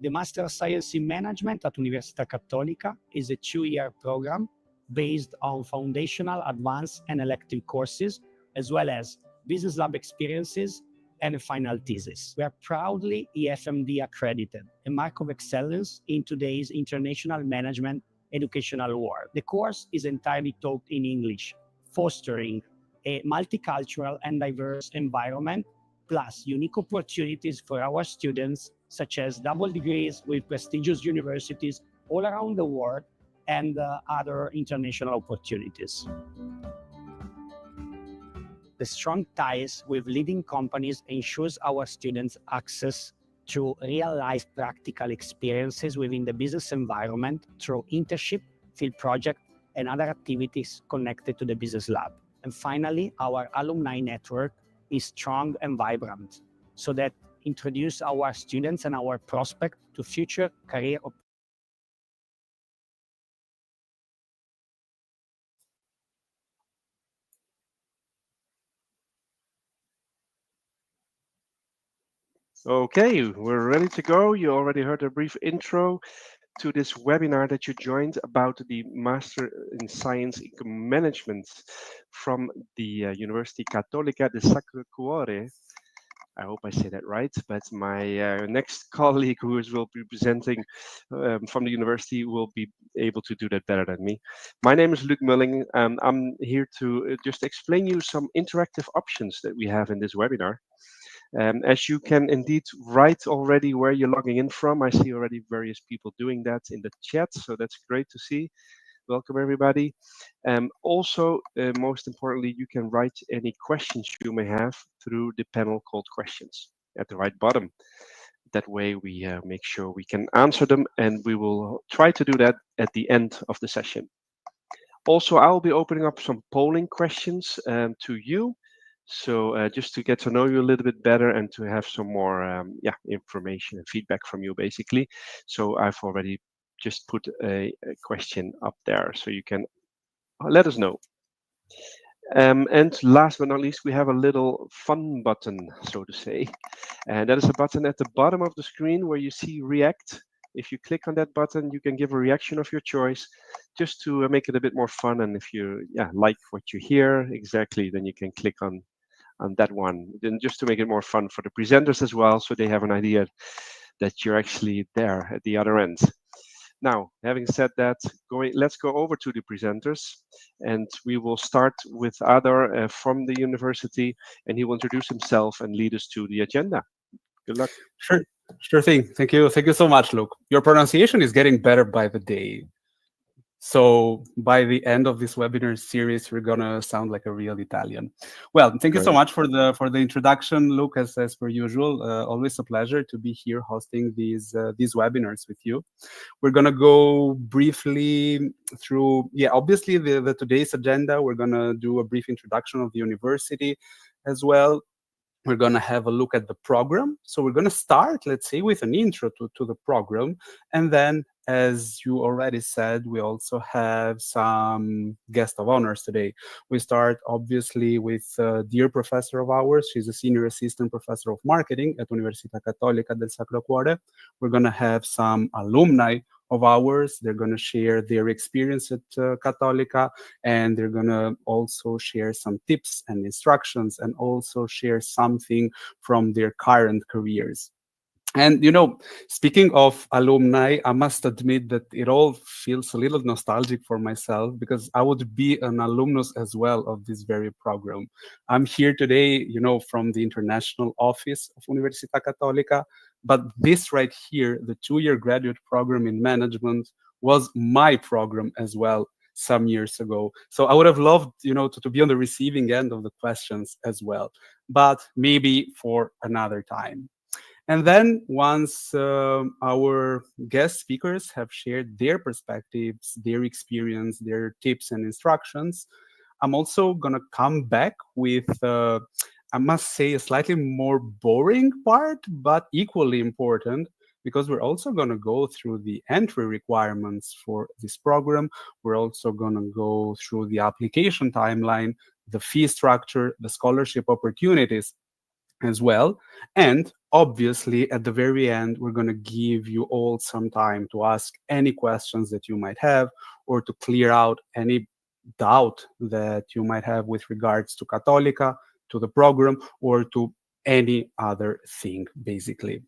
The Master of Science in Management at Università Cattolica is a 2-year program based on foundational, advanced, and elective courses, as well as business lab experiences and a final thesis. We are proudly EFMD accredited, a mark of excellence in today's international management educational world. The course is entirely taught in English, fostering a multicultural and diverse environment, plus unique opportunities for our students, such as double degrees with prestigious universities all around the world and other international opportunities. The strong ties with leading companies ensures our students access to real-life practical experiences within the business environment through internship, field project, and other activities connected to the business lab. And finally, our alumni network is strong and vibrant, so that introduce our students and our prospects to future career opportunities. Okay, we're ready to go. You already heard a brief intro to this webinar that you joined about the Master in Science in Management from the Università Cattolica del Sacro Cuore. I hope I say that right, but my next colleague who will be presenting from the university will be able to do that better than me. My name is Luc Mulling, and I'm here to just explain you some interactive options that we have in this webinar. As you can indeed write already where you're logging in from, I see already various people doing that in the chat, so that's great to see. Welcome everybody. Also, most importantly, you can write any questions you may have through the panel called questions at the right bottom. That way we make sure we can answer them, and we will try to do that at the end of the session. Also, I'll be opening up some polling questions to you. So just to get to know you a little bit better and to have some more information and feedback from you, basically. So I've already just put a question up there, so you can let us know. And last but not least, we have a little fun button, so to say. And that is a button at the bottom of the screen where you see React. If you click on that button, you can give a reaction of your choice, just to make it a bit more fun. And if you like what you hear exactly, then you can click on that one. Then just to make it more fun for the presenters as well, so they have an idea that you're actually there at the other end. Now, having said that, let's go over to the presenters, and we will start with Adar from the university, and he will introduce himself and lead us to the agenda. Good luck. Sure thing. Thank you so much, Luke. Your pronunciation is getting better by the day. So by the end of this webinar series, we're gonna sound like a real Italian. Well, thank you so much for the introduction, Luke. As per usual, always a pleasure to be here hosting these webinars with you. We're gonna go briefly through, obviously the today's agenda. We're gonna do a brief introduction of the university as well. We're going to have a look at the program. So we're going to start, let's say, with an intro to the program. And then, as you already said, we also have some guest of honors today. We start, obviously, with a dear professor of ours. She's a senior assistant professor of marketing at Università Cattolica del Sacro Cuore. We're going to have some alumni of ours. They're going to share their experience at Cattolica, and they're going to also share some tips and instructions, and also share something from their current careers. And, speaking of alumni, I must admit that it all feels a little nostalgic for myself, because I would be an alumnus as well of this very program. I'm here today, from the international office of Università Cattolica, but this right here, the 2-year graduate program in management, was my program as well some years ago. So I would have loved, to be on the receiving end of the questions as well, but maybe for another time. And then once our guest speakers have shared their perspectives, their experience, their tips and instructions, I'm also going to come back with, I must say, a slightly more boring part, but equally important, because we're also going to go through the entry requirements for this program. We're also going to go through the application timeline, the fee structure, the scholarship opportunities as well. And obviously, at the very end, we're going to give you all some time to ask any questions that you might have or to clear out any doubt that you might have with regards to Cattolica, to the program, or to any other thing, basically.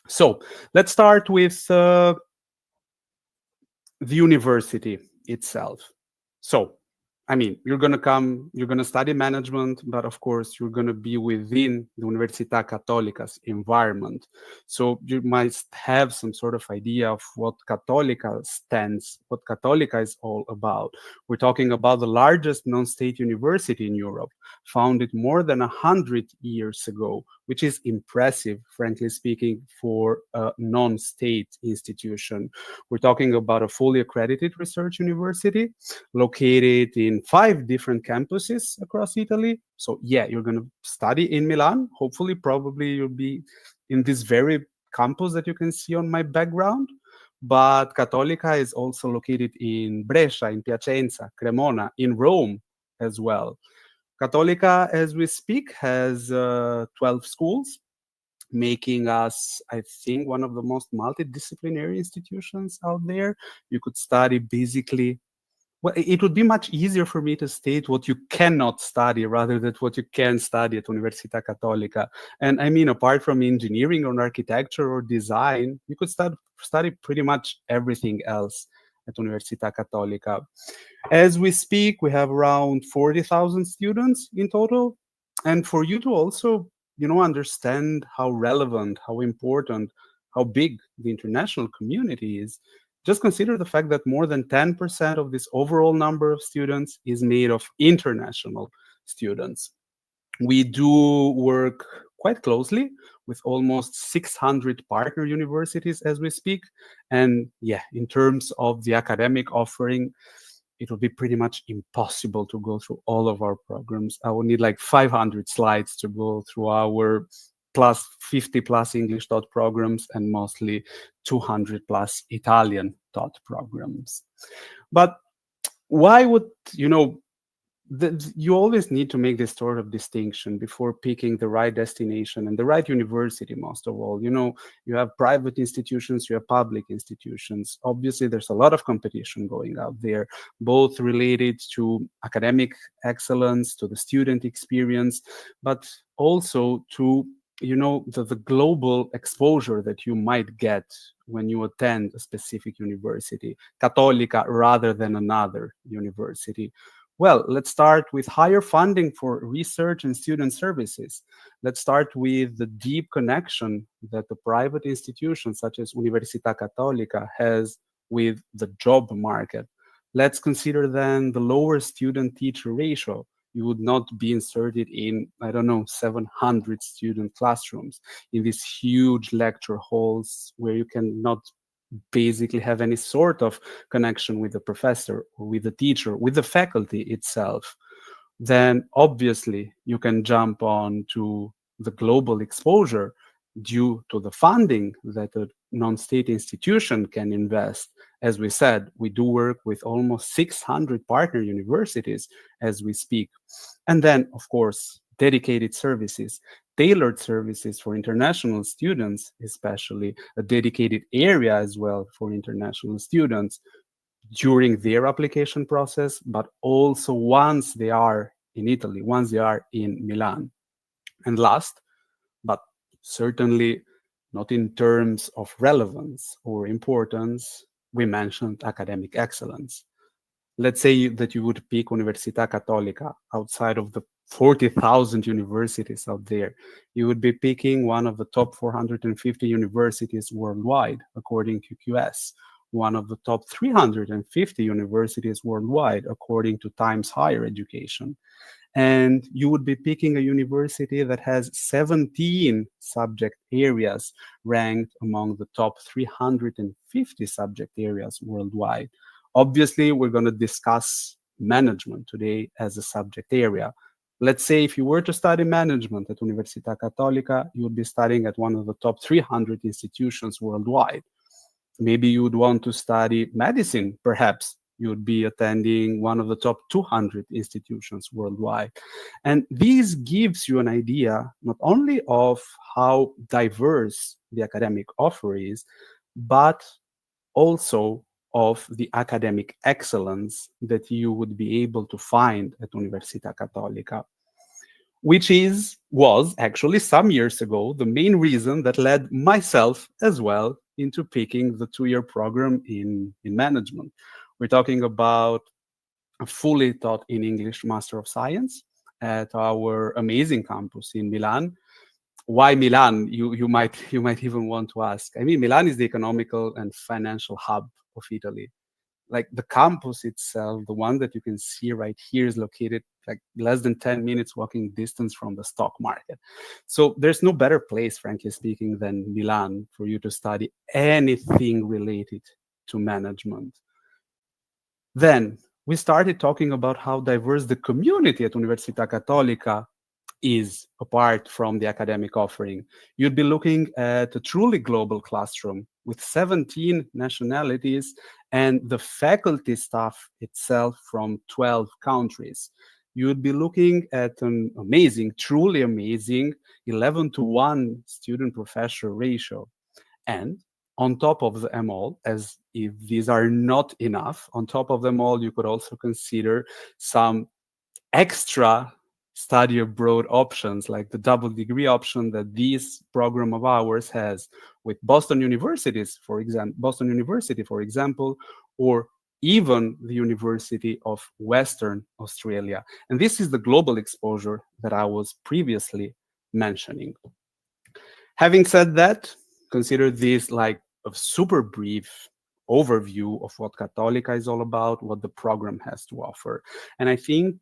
So let's start with the university itself. So, I mean, you're going to study management, but of course, you're going to be within the Università Cattolica's environment. So you might have some sort of idea of what Cattolica stands, what Cattolica is all about. We're talking about the largest non-state university in Europe, founded more than 100 years ago, which is impressive, frankly speaking, for a non-state institution. We're talking about a fully accredited research university located in 5 different campuses across Italy. So yeah, you're going to study in Milan. Hopefully, probably you'll be in this very campus that you can see on my background. But Cattolica is also located in Brescia, in Piacenza, Cremona, in Rome as well. Cattolica, as we speak, has 12 schools, making us, I think, one of the most multidisciplinary institutions out there. You could study basically, well, it would be much easier for me to state what you cannot study rather than what you can study at Università Cattolica. And I mean, apart from engineering or architecture or design, you could study pretty much everything else at Università Cattolica. As we speak, we have around 40,000 students in total. And for you to also, understand how relevant, how important, how big the international community is, just consider the fact that more than 10% of this overall number of students is made of international students. We do work quite closely with almost 600 partner universities as we speak. And yeah, in terms of the academic offering, it would be pretty much impossible to go through all of our programs. I would need like 500 slides to go through our plus 50 plus English taught programs and mostly 200 plus Italian taught programs. But why would, you always need to make this sort of distinction before picking the right destination and the right university, most of all. You have private institutions, you have public institutions. Obviously, there's a lot of competition going out there, both related to academic excellence, to the student experience, but also to the global exposure that you might get when you attend a specific university, Cattolica rather than another university. Well, let's start with higher funding for research and student services. Let's start with the deep connection that the private institution such as Università Cattolica has with the job market. Let's consider then the lower student-teacher ratio. You would not be inserted in, 700 student classrooms, in these huge lecture halls where you cannot basically have any sort of connection with the professor or with the teacher, with the faculty itself. Then obviously you can jump on to the global exposure due to the funding that a non-state institution can invest. As we said, we do work with almost 600 partner universities as we speak. And then, of course, dedicated services, tailored services for international students, especially a dedicated area as well for international students during their application process, but also once they are in Italy, once they are in Milan. And last, but certainly not in terms of relevance or importance, we mentioned academic excellence. Let's say that you would pick Università Cattolica outside of the 40,000 universities out there. You would be picking one of the top 450 universities worldwide, according to QS, one of the top 350 universities worldwide, according to Times Higher Education. And you would be picking a university that has 17 subject areas ranked among the top 350 subject areas worldwide. Obviously, we're going to discuss management today as a subject area. Let's say if you were to study management at Università Cattolica, you would be studying at one of the top 300 institutions worldwide. Maybe you would want to study medicine, perhaps. You would be attending one of the top 200 institutions worldwide. And this gives you an idea not only of how diverse the academic offer is, but also of the academic excellence that you would be able to find at Università Cattolica, which was actually some years ago the main reason that led myself as well into picking the 2-year program in management. We're talking about a fully taught in English Master of Science at our amazing campus in Milan. Why Milan? You might even want to ask. I mean, Milan is the economical and financial hub of Italy. Like the campus itself, the one that you can see right here, is located like less than 10 minutes walking distance from the stock market. So there's no better place, frankly speaking, than Milan for you to study anything related to management. Then we started talking about how diverse the community at Università Cattolica is apart from the academic offering. You'd be looking at a truly global classroom with 17 nationalities and the faculty staff itself from 12 countries. You'd be looking at an amazing, truly amazing 11-to-1 student-professor ratio. And on top of them all, as if these are not enough, on top of them all, you could also consider some extra study abroad options, like the double degree option that this program of ours has with Boston University, for example, or even the University of Western Australia. And this is the global exposure that I was previously mentioning. Having said that, consider this like a super brief overview of what Cattolica is all about, what the program has to offer. And I think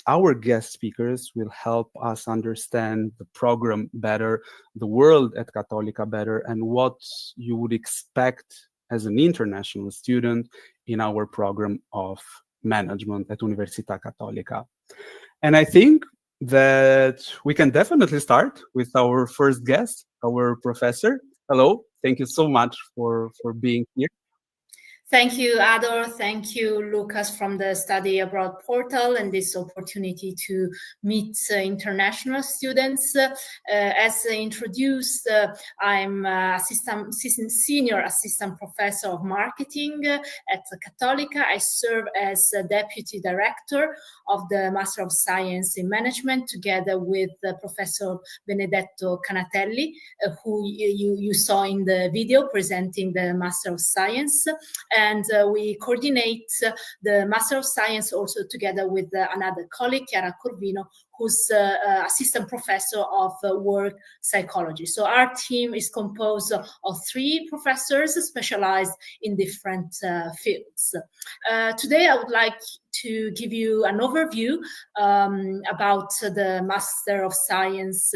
our guest speakers will help us understand the program better, the world at Cattolica better, and what you would expect as an international student in our program of management at Università Cattolica. And I think that we can definitely start with our first guest, our professor. Hello, thank you so much for being here. Thank you, Ador. Thank you, Lucas, from the Study Abroad portal, and this opportunity to meet international students. As introduced, I'm senior assistant professor of marketing at Cattolica. I serve as deputy director of the Master of Science in Management, together with Professor Benedetto Canatelli, who you saw in the video presenting the Master of Science. And we coordinate the Master of Science also together with another colleague, Chiara Corvino, who's assistant professor of work psychology. So our team is composed of 3 professors specialized in different fields. Today, I would like to give you an overview about the Master of Science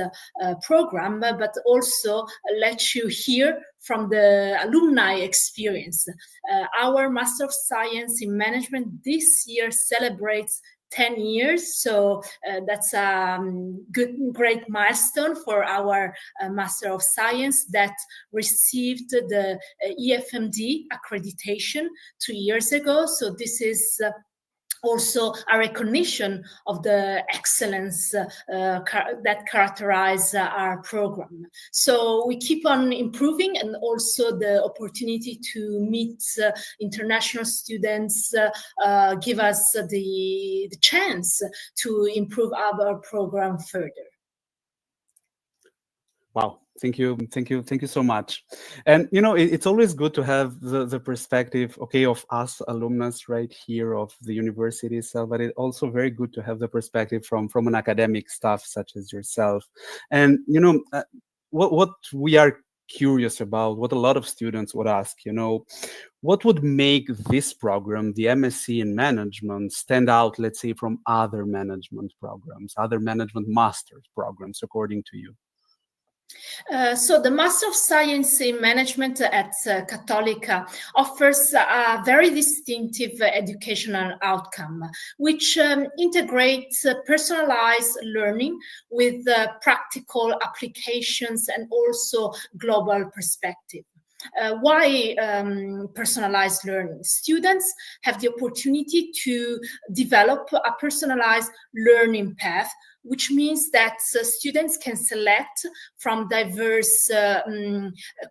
program, but also let you hear from the alumni experience. Our Master of Science in Management this year celebrates 10 years, so that's a great milestone for our Master of Science that received the EFMD accreditation 2 years ago. So this is also a recognition of the excellence that characterize our program. So we keep on improving, and also the opportunity to meet international students give us the chance to improve our program further. Wow. Thank you so much. And it's always good to have the perspective, of us alumnus right here of the university itself, but it's also very good to have the perspective from an academic staff such as yourself. And what we are curious about, what a lot of students would ask, what would make this program, the MSc in Management, stand out, let's say, from other management programs, other management master's programs, according to you? So the Master of Science in Management at Cattolica offers a very distinctive educational outcome, which integrates personalized learning with practical applications and also global perspective. Why personalized learning? Students have the opportunity to develop a personalized learning path, which means that students can select from diverse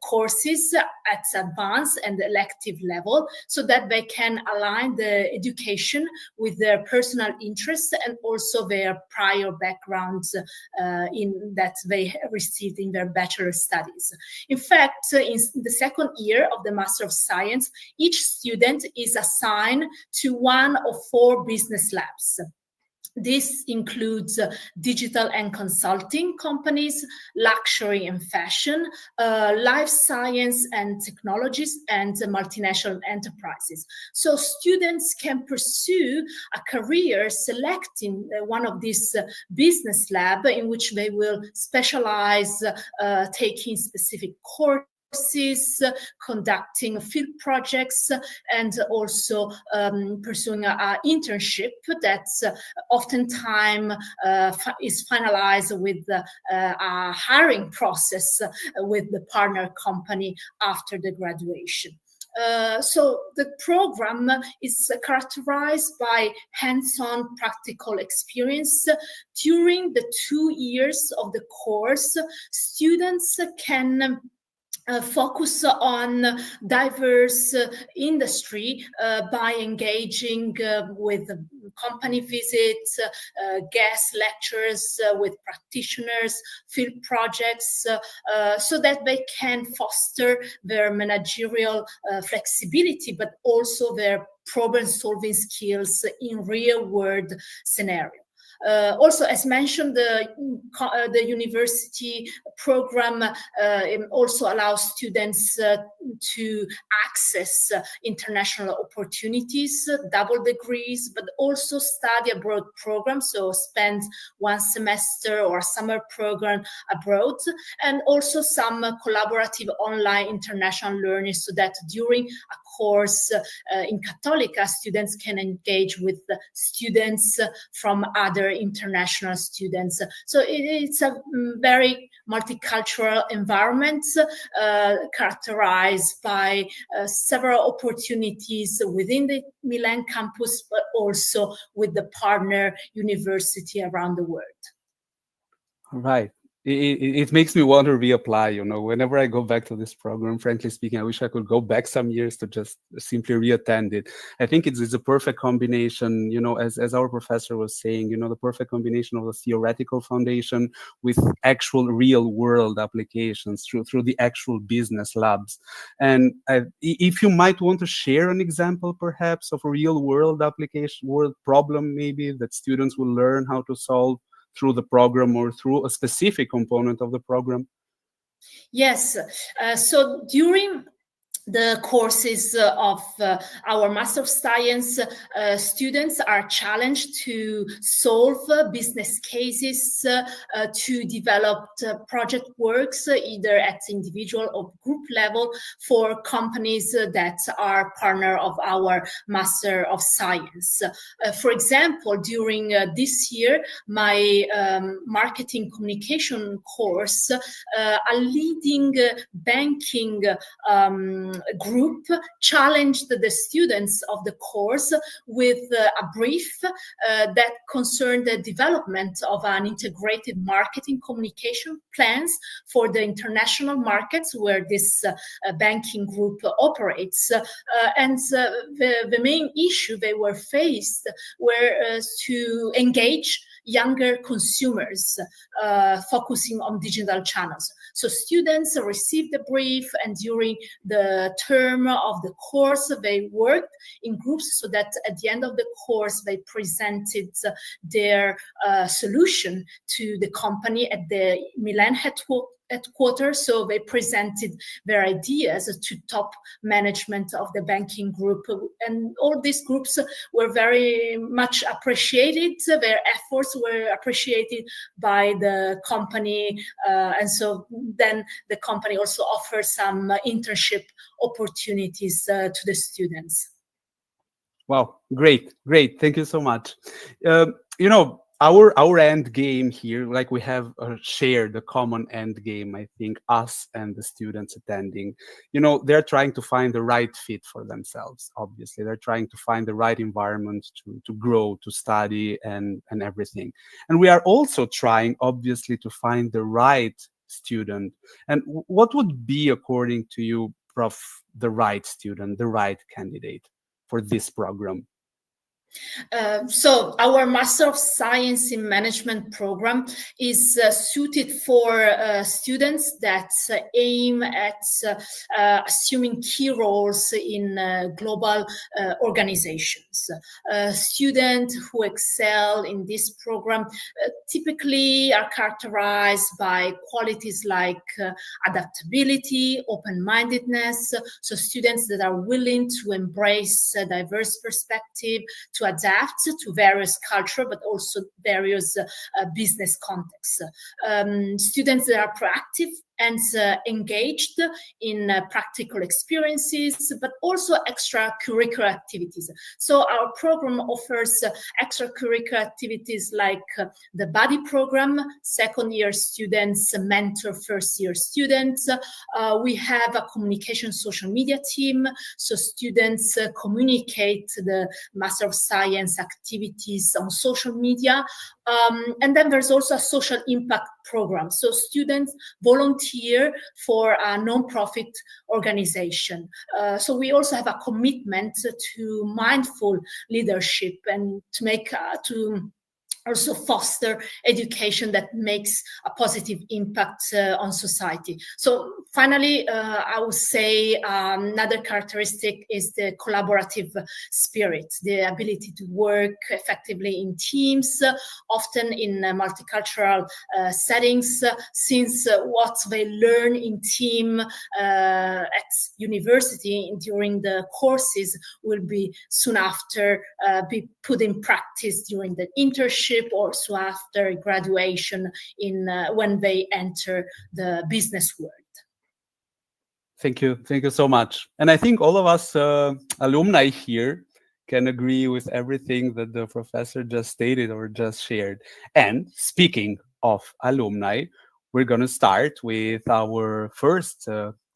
courses at advanced and elective level, so that they can align the education with their personal interests and also their prior backgrounds in that they received in their bachelor studies. In fact, in the second year of the Master of Science, each student is assigned to one of 4 business labs. This includes digital and consulting companies, luxury and fashion, life science and technologies, and multinational enterprises. So students can pursue a career selecting one of these business lab in which they will specialize, taking specific courses, conducting field projects, and also pursuing an internship that oftentimes is finalized with a hiring process with the partner company after the graduation. So the program is characterized by hands-on practical experience. During the 2 years of the course, students can focus on diverse industry by engaging with company visits, guest lectures with practitioners, field projects, so that they can foster their managerial flexibility, but also their problem-solving skills in real-world scenarios. Also, as mentioned, the university program also allows students to access international opportunities, double degrees, but also study abroad programs, so spend 1 semester or a summer program abroad, and also some collaborative online international learning, so that during a course in Cattolica, students can engage with students from other international students. So it's a very multicultural environment characterized by several opportunities within the Milan campus, but also with the partner university around the world. Right. It makes me want to reapply, whenever I go back to this program. Frankly speaking, I wish I could go back some years to just simply reattend it. I think it's a perfect combination, as our professor was saying, the perfect combination of a theoretical foundation with actual real world applications through the actual business labs. And if you might want to share an example, perhaps, of a real world application, world problem, maybe, that students will learn how to solve through the program or through a specific component of the program? Yes. So during the courses of our Master of Science, students are challenged to solve business cases, to develop project works, either at individual or group level, for companies that are partner of our Master of Science. For example, during this year, my marketing communication course, a leading banking group challenged the students of the course with a brief that concerned the development of an integrated marketing communication plans for the international markets where this banking group operates. And the main issue they were faced were to engage younger consumers, focusing on digital channels. So students received the brief, and during the term of the course, they worked in groups, so that at the end of the course, they presented their solution to the company at the Milan headquarters. So they presented their ideas to top management of the banking group, and all these groups were very much appreciated. Their efforts were appreciated by the company, and so then the company also offers some internship opportunities to the students. Wow, great. Thank you so much. our end game here, like we have shared a common end game, I think, us and the students attending, they're trying to find the right fit for themselves. Obviously, they're trying to find the right environment to grow, to study, and everything. And we are also trying, obviously, to find the right student. And what would be, according to you, Prof, the right student, the right candidate for this program? So our Master of Science in Management program is suited for students that aim at assuming key roles in global organizations. Students who excel in this program typically are characterized by qualities like adaptability, open-mindedness, so students that are willing to embrace a diverse perspective, to adapt to various culture, but also various business contexts. Students that are proactive and engaged in practical experiences, but also extracurricular activities. So our program offers extracurricular activities like the buddy program, second-year students mentor first-year students. We have a communication social media team, so students communicate the Master of Science activities on social media. And then there's also a social impact program. So students volunteer for a non-profit organization. So we also have a commitment to mindful leadership and to also foster education that makes a positive impact on society. So finally, I would say another characteristic is the collaborative spirit, the ability to work effectively in teams, often in multicultural settings, since what they learn in team at university during the courses will be soon after be put in practice during the internship, or so after graduation when they enter the business world. Thank you so much. And I think all of us alumni here can agree with everything that the professor just stated or just shared. And speaking of alumni, we're going to start with our first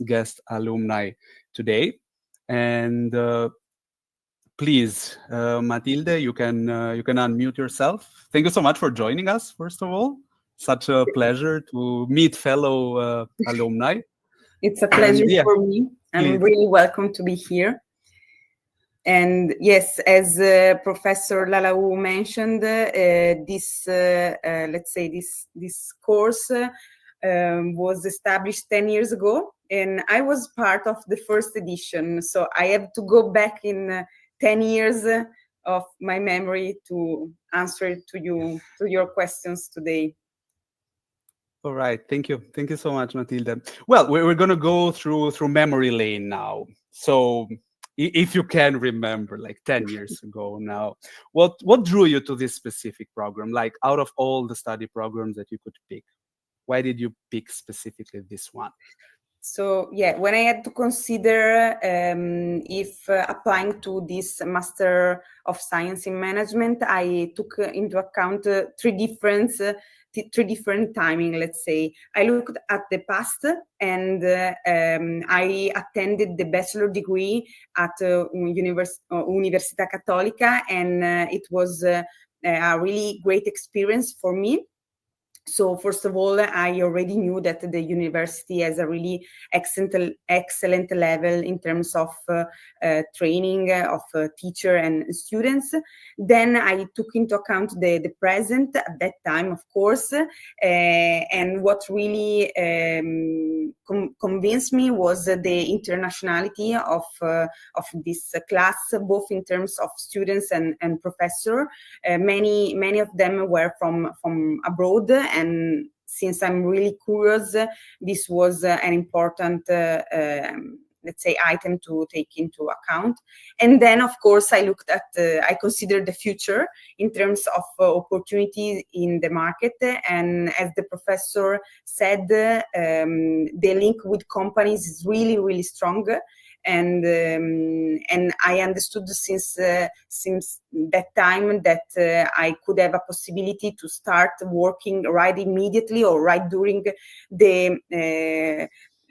guest alumni today. And please, Matilde, you can unmute yourself. Thank you so much for joining us, first of all. Such a pleasure to meet fellow alumni. It's a pleasure for me. I'm really welcome to be here. And yes, as Professor Lalaou mentioned, this course was established 10 years ago, and I was part of the first edition. So I have to go back in 10 years of my memory to answer to your questions today. All right, thank you so much, Matilde. Well, we're going to go through memory lane now. So if you can remember, like 10 years ago now, what drew you to this specific program? Like, out of all the study programs that you could pick, why did you pick specifically this one? So yeah, when I had to consider if applying to this Master of Science in Management, I took into account three different timing, let's say. I looked at the past, and I attended the bachelor degree at Università Cattolica, and it was a really great experience for me. So first of all, I already knew that the university has a really excellent level in terms of training of teacher and students. Then I took into account the present at that time, of course, and what really convinced me was the internationality of this class, both in terms of students and professor. Many of them were from abroad. And since I'm really curious, this was an important, let's say, item to take into account. And then, of course, I considered the future in terms of opportunities in the market. And as the professor said, the link with companies is really, really strong. and I understood since that time that I could have a possibility to start working right immediately or right during the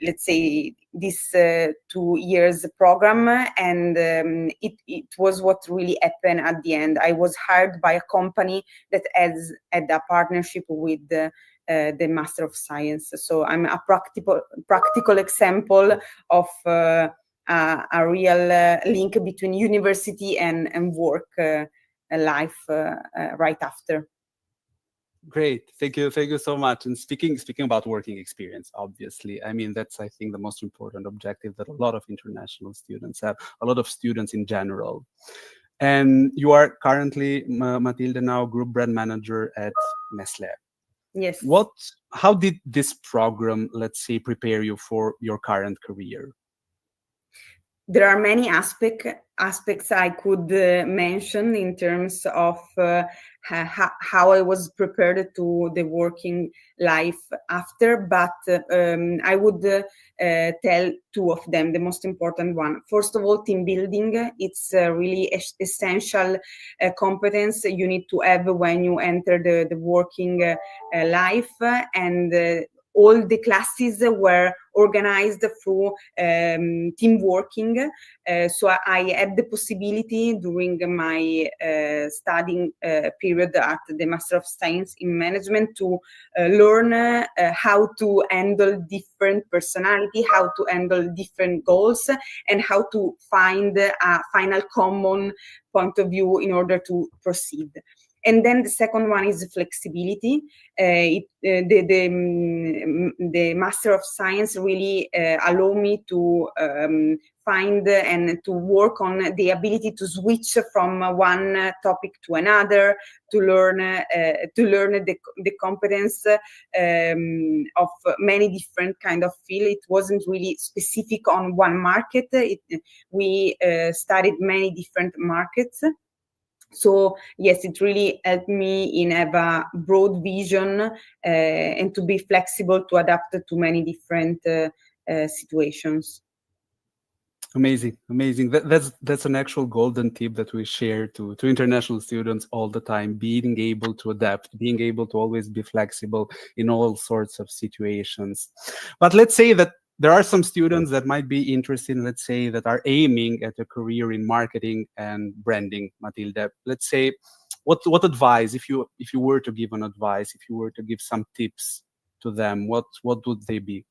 let's say this 2 years program, and it was what really happened at the end. I was hired by a company that had a partnership with the Master of Science. So I'm a practical example of a real link between university and work life right after. Great, thank you so much. And speaking about working experience, obviously, I mean, that's, I think, the most important objective that a lot of international students have, a lot of students in general. And you are currently, Matilde, now group brand manager at Nestlé. Yes. How did this program, let's say, prepare you for your current career? There are many aspects I could mention in terms of how I was prepared to the working life after, but I would tell two of them, the most important one. First of all, team building. It's really essential competence you need to have when you enter the working life, and all the classes were organized through team working. So I had the possibility during my studying period at the Master of Science in Management to learn how to handle different personality, how to handle different goals, and how to find a final common point of view in order to proceed. And then the second one is flexibility. The Master of Science really allow me to find and to work on the ability to switch from one topic to another, to learn the competence of many different kind of field. It wasn't really specific on one market. We studied many different markets. So yes, it really helped me in have a broad vision and to be flexible to adapt to many different situations. Amazing. That's an actual golden tip that we share to international students all the time: being able to adapt, being able to always be flexible in all sorts of situations. But let's say that there are some students that might be interested, let's say, that are aiming at a career in marketing and branding, Matilde. Let's say, what advice, if you were to give an advice, if you were to give some tips to them, what would they be?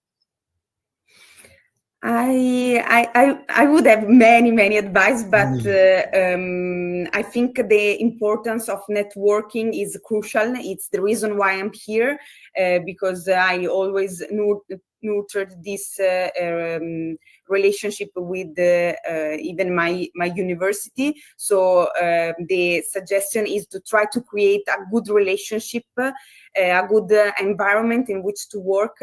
I would have many advice, but I think the importance of networking is crucial. It's the reason why I'm here, because I always nurtured this relationship with even my university. So the suggestion is to try to create a good relationship, a good environment in which to work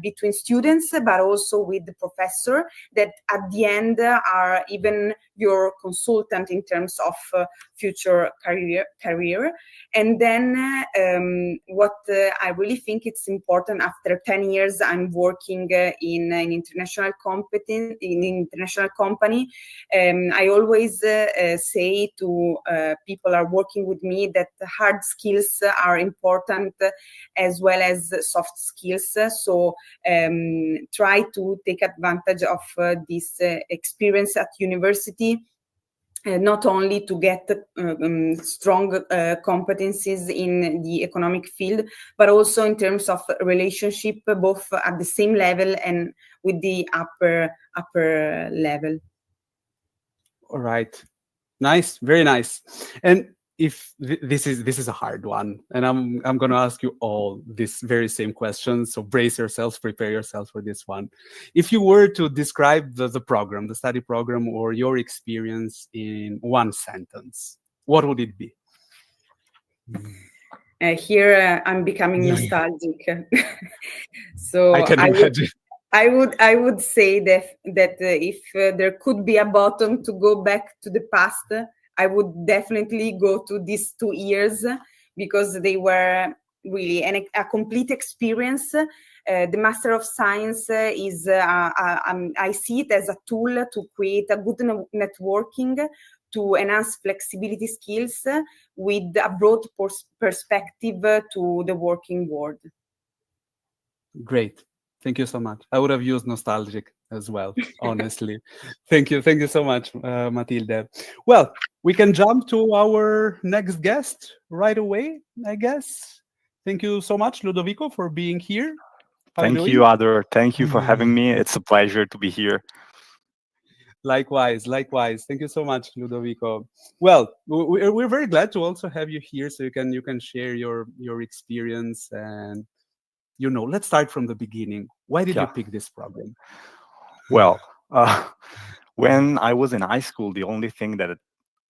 between students, but also with the professor that at the end are even your consultant in terms of future career. And then what I really think it's important, after 10 years I'm working in an international company, I always say to people are working with me that hard skills are important as well as soft skills. So try to take advantage of this experience at university, not only to get strong competencies in the economic field, but also in terms of relationship, both at the same level and with the upper level. All right, nice, very nice. And if this is a hard one, and I'm going to ask you all this very same question, so brace yourselves, prepare yourselves for this one. If you were to describe the program, the study program, or your experience in one sentence, what would it be? Here I'm becoming nostalgic. So I can imagine. I would say that if there could be a button to go back to the past, I would definitely go to these 2 years, because they were really a complete experience. The Master of Science is, I see it as a tool to create a good networking, to enhance flexibility skills with a broad perspective to the working world. Great. Thank you so much. I would have used nostalgic as well, honestly. Thank you so much, Matilde. Well, we can jump to our next guest right away, I guess. Thank you so much, Ludovico, for being here. Thank you, Ador. Thank you for having me. It's a pleasure to be here. Likewise. Thank you so much, Ludovico. Well, we're very glad to also have you here, so you can share your experience. And let's start from the beginning. Why did you pick this program? Well, when I was in high school, the only thing that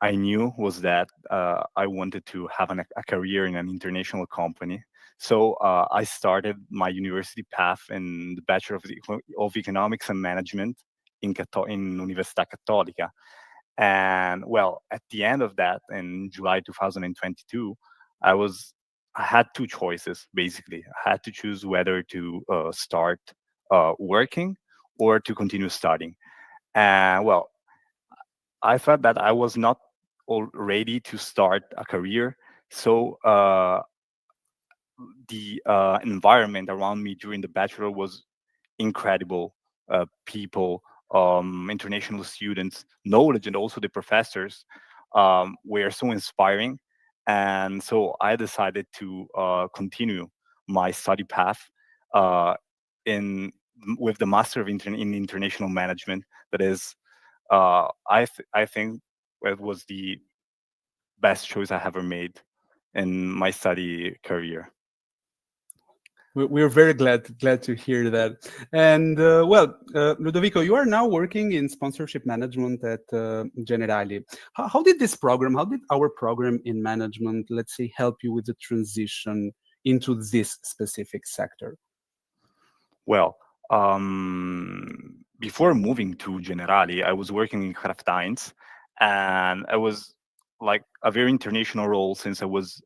I knew was that I wanted to have a career in an international company. So I started my university path in the Bachelor of Economics and Management in Università Cattolica. And well, at the end of that, in July 2022, I had two choices, basically. I had to choose whether to start working or to continue studying. And well, I thought that I was not all ready to start a career. So the environment around me during the bachelor was incredible. People, international students, knowledge, and also the professors were so inspiring. And so I decided to continue my study path with the Master of in International Management. That is, I think it was the best choice I ever made in my study career. We're very glad to hear that. And Ludovico, you are now working in sponsorship management at Generali. How did our program in management, let's say, help you with the transition into this specific sector? Well, before moving to Generali, I was working in Applicants, and I was like a very international role, since I was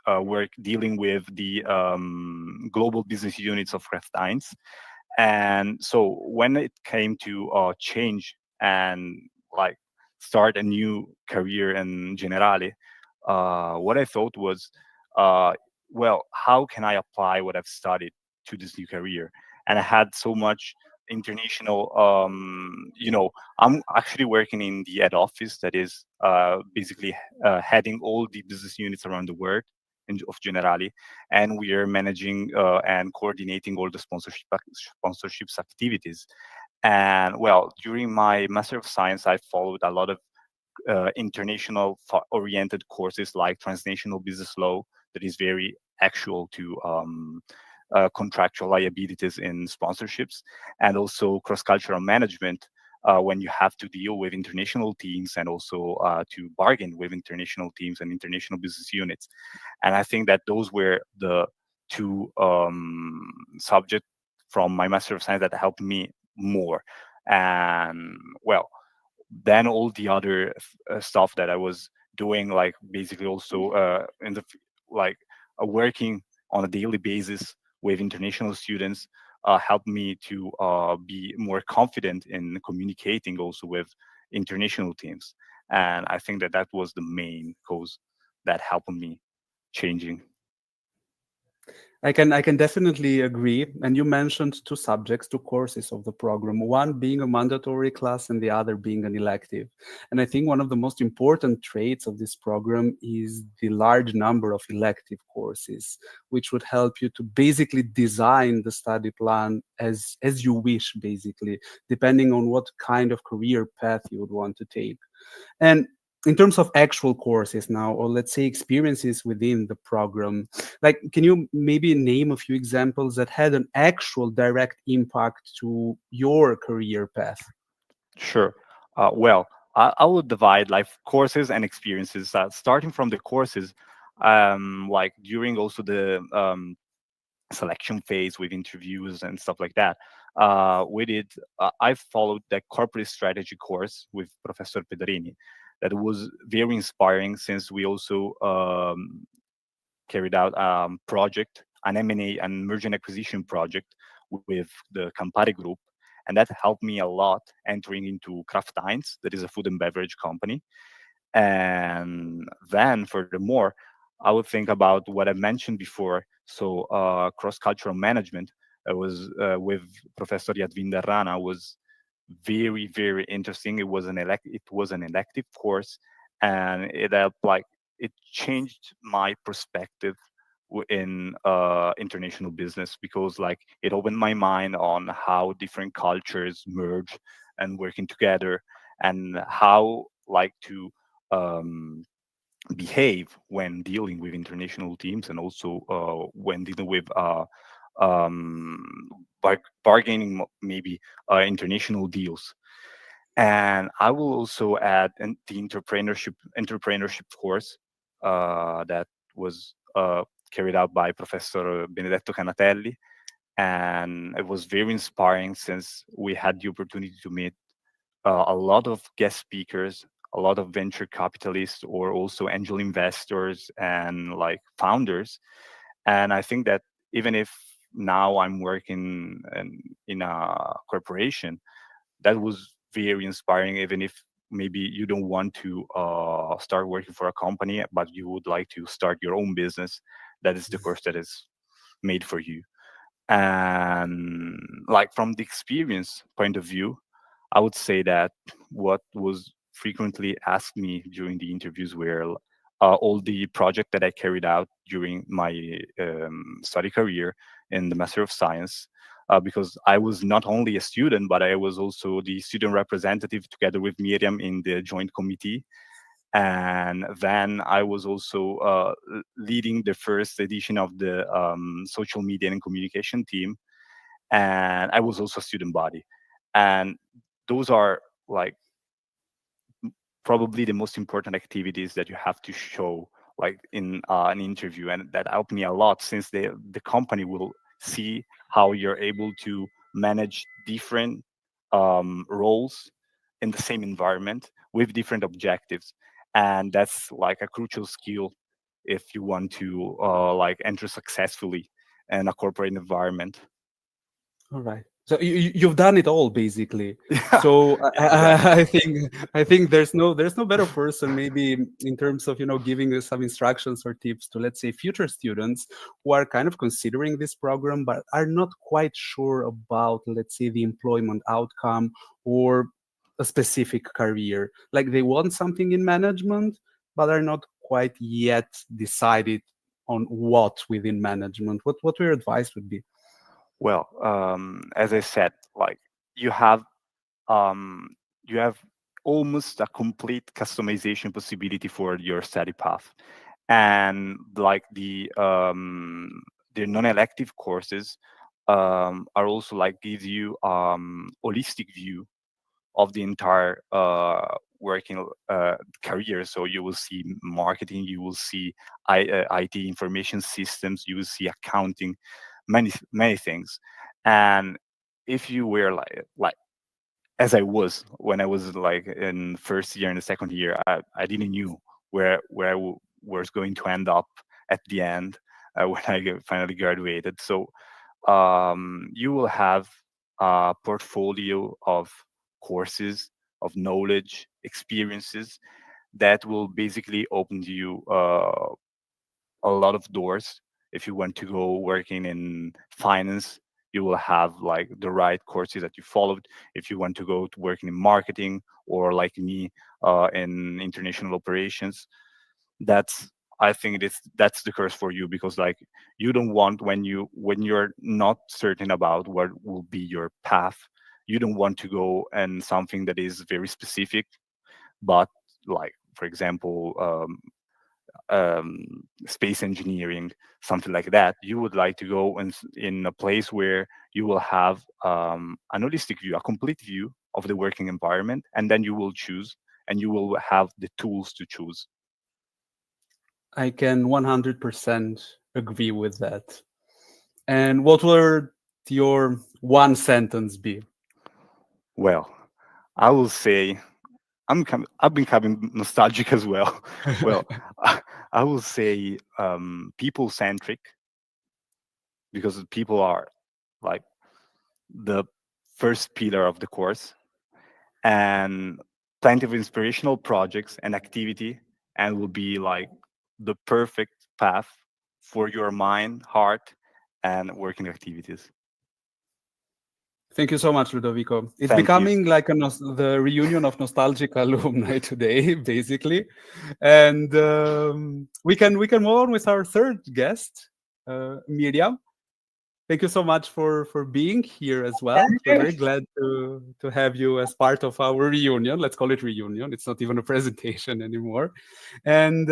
dealing with the global business units of Applicants. And so when it came to change and like start a new career in Generali, what I thought was, well, how can I apply what I've studied to this new career? And I had so much international, I'm actually working in the head office, that is basically heading all the business units around the world of Generali, and we are managing and coordinating all the sponsorships activities. And well, during my Master of Science, I followed a lot of international oriented courses like transnational business law, that is very actual to contractual liabilities in sponsorships, and also cross-cultural management, when you have to deal with international teams and also to bargain with international teams and international business units. And I think that those were the two subjects from my Master of Science that helped me more. And well, then all the other stuff that I was doing, like basically also in the working on a daily basis with international students, helped me to be more confident in communicating also with international teams. And I think that that was the main cause that helped me changing. I can definitely agree. And you mentioned two courses of the program, one being a mandatory class and the other being an elective. And I think one of the most important traits of this program is the large number of elective courses, which would help you to basically design the study plan as you wish, basically, depending on what kind of career path you would want to take. And in terms of actual courses now, or let's say experiences within the program, like, can you maybe name a few examples that had an actual direct impact to your career path? Sure. Well, I will divide like courses and experiences. Starting from the courses, like during also the selection phase with interviews and stuff like that. I followed the corporate strategy course with Professor Pedrini. That was very inspiring, since we also carried out project an M&A and merger and acquisition project with the Campari Group, and that helped me a lot entering into Kraft Heinz, that is a food and beverage company. And then furthermore, I would think about what I mentioned before. So cross-cultural management was with Professor Yadvinder Rana was very, very interesting. It was an elective course, and it helped, like, it changed my perspective in international business, because like it opened my mind on how different cultures merge and working together, and how like to behave when dealing with international teams, and also when dealing with um, bargaining maybe international deals. And I will also add the entrepreneurship course that was carried out by Professor Benedetto Canatelli, and it was very inspiring since we had the opportunity to meet a lot of guest speakers, a lot of venture capitalists, or also angel investors and like founders. And I think that even if now I'm working in a corporation, that was very inspiring. Even if maybe you don't want to start working for a company, but you would like to start your own business, that is the course that is made for you. And like from the experience point of view, I would say that what was frequently asked me during the interviews were all the project that I carried out during my study career in the Master of Science, because I was not only a student, but I was also the student representative together with Miriam in the joint committee. And then I was also leading the first edition of the social media and communication team, and I was also a student body. And those are like probably the most important activities that you have to show like in an interview, and that helped me a lot, since the company will see how you're able to manage different roles in the same environment with different objectives. And that's like a crucial skill if you want to like enter successfully in a corporate environment. All right. So you've done it all basically. Yeah, So exactly. I think there's no better person maybe in terms of giving us some instructions or tips to, let's say, future students who are kind of considering this program but are not quite sure about, let's say, the employment outcome or a specific career. Like they want something in management but are not quite yet decided on what within management. What your advice would be? Well, as I said, like you have um, you have almost a complete customization possibility for your study path, and like the non-elective courses are also like give you holistic view of the entire working career. So you will see marketing, you will see IT information systems, you will see accounting, many things. And if you were like as I was when I was like in first year and the second year, I didn't knew where was going to end up at the end when I finally graduated. So you will have a portfolio of courses, of knowledge, experiences that will basically open to you a lot of doors. If you want to go working in finance, you will have like the right courses that you followed. If you want to go to working in marketing, or like me in international operations, that's I think that's the curse for you, because like you don't want, when you're not certain about what will be your path, you don't want to go in something that is very specific, but like for example space engineering, something like that. You would like to go in a place where you will have an holistic view, a complete view of the working environment, and then you will choose, and you will have the tools to choose. I can 100% agree with that. And what would your one sentence be? Well, I will say I've been becoming nostalgic as well. Well, I will say people centric, because people are like the first pillar of the course, and plenty of inspirational projects and activity, and will be like the perfect path for your mind, heart, and working activities. Thank you so much, Ludovico. It's Thank you. becoming like the reunion of nostalgic alumni today, basically. And we can move on with our third guest, Miriam. Thank you so much for being here as well. We're very glad to have you as part of our reunion. Let's call it reunion. It's not even a presentation anymore. And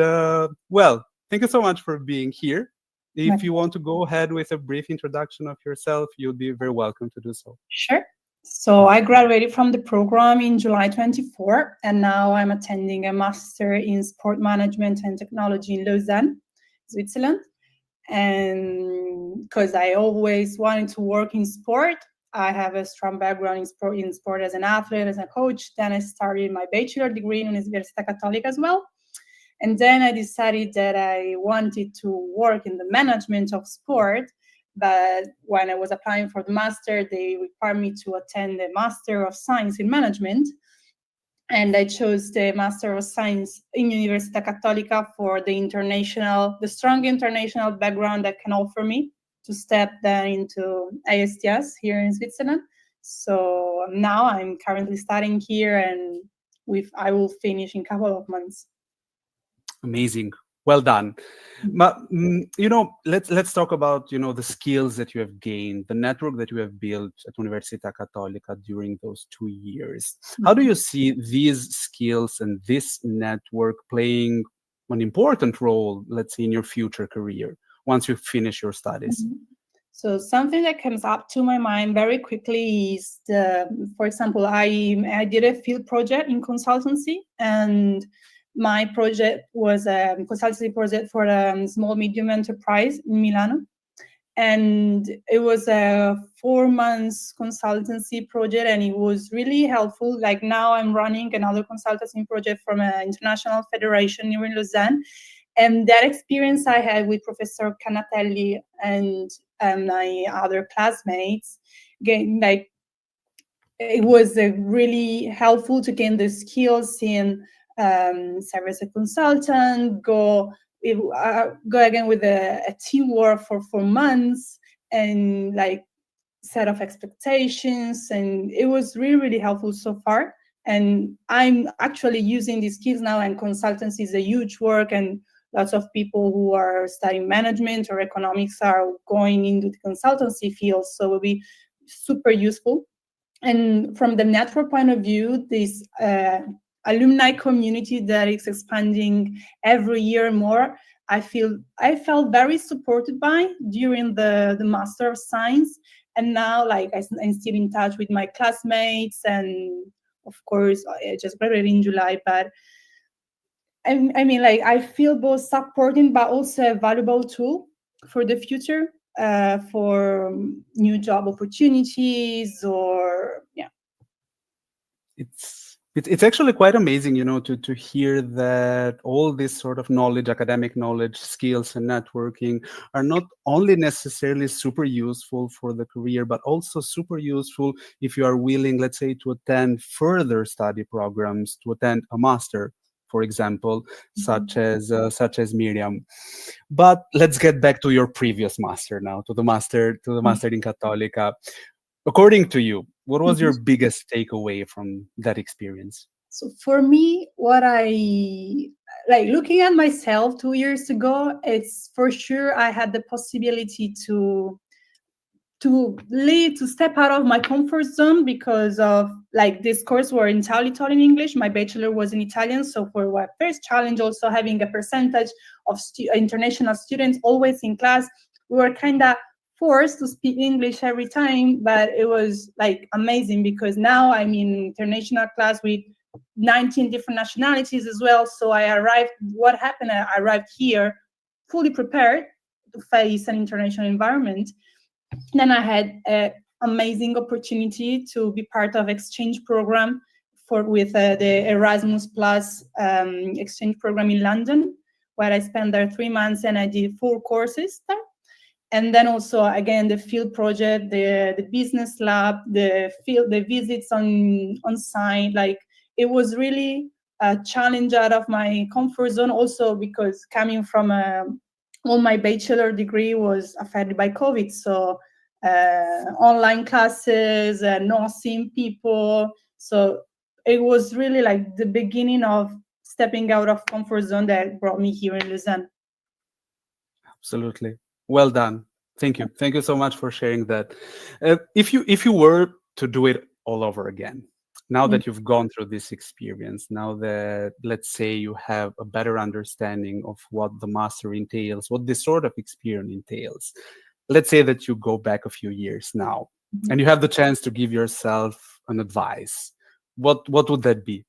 well, thank you so much for being here. If you want to go ahead with a brief introduction of yourself, you'll be very welcome to do so. Sure. So I graduated from the program in July 24, and now I'm attending a master in sport management and technology in Lausanne, Switzerland. And because I always wanted to work in sport, I have a strong background in sport as an athlete, as a coach. Then I started my bachelor degree in Università Cattolica as well. And then I decided that I wanted to work in the management of sport. But when I was applying for the master, they required me to attend the Master of Science in Management. And I chose the Master of Science in Università Cattolica for the strong international background that can offer me to step then into ISTS here in Switzerland. So now I'm currently studying here, and I will finish in a couple of months. Amazing. Well done. But, let's talk about, the skills that you have gained, the network that you have built at Università Cattolica during those 2 years. How do you see these skills and this network playing an important role, let's say, in your future career once you finish your studies? So something that comes up to my mind very quickly is, for example, I did a field project in consultancy, and my project was a consultancy project for a small medium enterprise in Milano. And it was a 4 months consultancy project, and it was really helpful. Like now I'm running another consultancy project from an international federation here in Lausanne. And that experience I had with Professor Canatelli and my other classmates, it was really helpful to gain the skills in serve as a consultant, go again with a teamwork for 4 months, and set of expectations, and it was really, really helpful so far. And I'm actually using these skills now, and consultancy is a huge work, and lots of people who are studying management or economics are going into the consultancy field, so it will be super useful. And from the network point of view, this alumni community that is expanding every year more, I felt very supported by during the Master of Science. And now I'm still in touch with my classmates, and of course I just graduated in July, but I feel both supporting but also a valuable tool for the future, for new job opportunities, or It's actually quite amazing, to hear that all this sort of knowledge, academic knowledge, skills, and networking are not only necessarily super useful for the career, but also super useful if you are willing, let's say, to attend further study programs, to attend a master, for example, such as Miriam. But let's get back to your previous master now, to the master in Cattolica. According to you, what was your biggest takeaway from that experience? So for me, what looking at myself 2 years ago, it's for sure I had the possibility to step out of my comfort zone, because of this course were entirely taught in English. My bachelor was in Italian, so for my first challenge, also having a percentage of international students always in class, we were kind of forced to speak English every time. But it was amazing, because now I'm in international class with 19 different nationalities as well. So I arrived here fully prepared to face an international environment. Then I had an amazing opportunity to be part of exchange program with the Erasmus Plus exchange program in London, where I spent there 3 months, and I did 4 courses there. And then also, again, the field project, the business lab, the visits on site, like it was really a challenge out of my comfort zone, also because coming from all my bachelor degree was affected by COVID. So online classes, not seeing people. So it was really like the beginning of stepping out of comfort zone that brought me here in Lausanne. Absolutely. Well done. Thank you. Thank you so much for sharing that. If you were to do it all over again, now that you've gone through this experience, now that, let's say, you have a better understanding of what the master entails, what this sort of experience entails, let's say that you go back a few years now and you have the chance to give yourself an advice, what would that be?